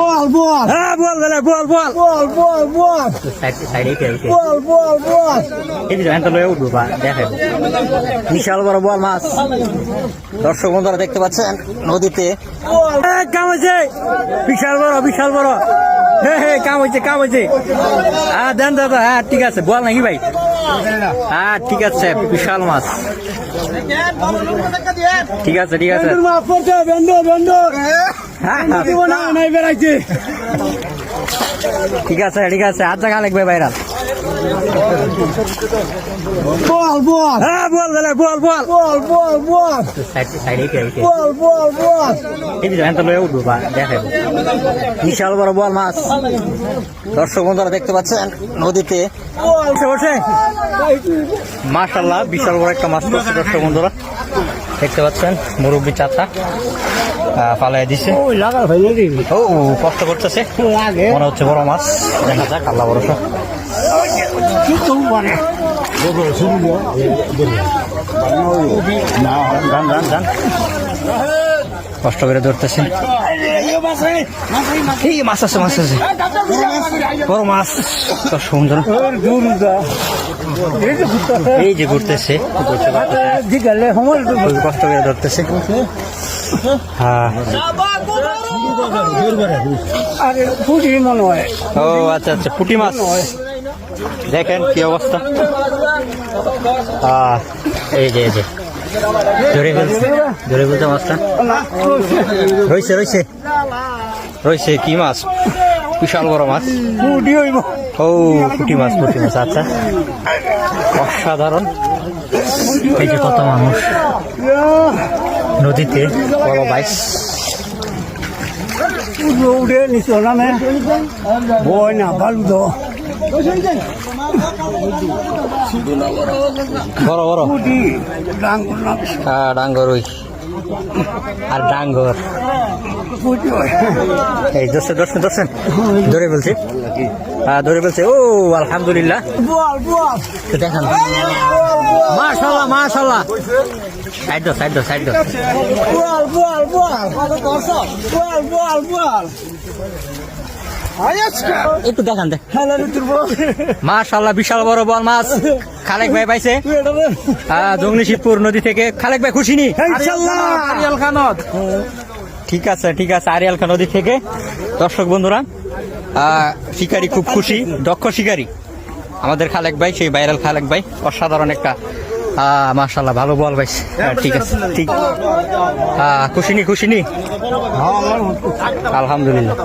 বল বল হ্যাঁ বল বল বল বল বল বল বল সাইডে কে বল বল বল এই যে এখানটা লয়ে উঠবো বা দেখেন বিশাল বড় বল মাছ। দর্শক বন্ধুরা দেখতে পাচ্ছেন নদীতে কাম হয়েছে, বিশাল বড় হ্যাঁ কাম হয়েছে হ্যাঁ দেন দাদা। হ্যাঁ ঠিক আছে বল নাকি ভাই? হ্যাঁ ঠিক আছে বিশাল মাছ। ঠিক আছে মাফ করতে বেন্ডর নাই বেড়াইছে। ঠিক আছে আজ জায়গা লাগবে বাইরা। বল বল হ্যাঁ বল বল বল বল বল বল সাইডে কে বল বল বল এই যে এখানটা লয়ে উঠবো বা দেখেন বিশাল বড় বল মাছ। দর্শক বন্ধুরা দেখতে পাচ্ছেন নদীতে বসে মাশাআল্লাহ বিশাল বড় একটা মাছ করছে। দর্শক বন্ধুরা দেখতে পাচ্ছেন মুরব্বী চাচা পালাই দিছে। ও কষ্ট করতেছে, মনে হচ্ছে বড় মাছ। দেখা যাক আল্লাহ ভরসা। যান কষ্ট করে ধরতেছে। এই মাছ আছে বড় মাছ সুন্দর। এই যে ঘুরতেছে কষ্ট করে ধরতেছে। হ্যাঁ ও আচ্ছা পুঁটি মাছ। দেখেন কি অবস্থা। এই যে ধরে ফেলছে মাছটা। রয়েছে কি মাছ? বিশাল বড় মাছ। ও পুঁটি মাছ আচ্ছা অসাধারণ। এই যে কত মানুষ নদীতে বড় বাইশ উঠে নিচে নামে বই না ভালো তো বড় ডাঙ্গর ওই আর ডাঙ্গর এই দর্শন ধরে বলছে ও আলহামদুলিল্লাহ। দেখান মাশাআল্লাহ সাইড একটু দেখান মাশাআল্লাহ বিশাল বড় বল মাছ খালেক ভাই পাইছে জঙ্গলি শিবপুর নদী থেকে। খালেক ভাই খুশি নি? আরিয়াল খানত। ঠিক আছে আরিয়াল খান নদী থেকে। দর্শক বন্ধুরা শিকারী খুব খুশি, দক্ষ শিকারী আমাদের খালেক ভাই, সেই ভাইরাল খালেক ভাই। অসাধারণ একটা মাশাআল্লাহ ভালো বল পাইছে। ঠিক আছে খুশি নি? আলহামদুলিল্লাহ।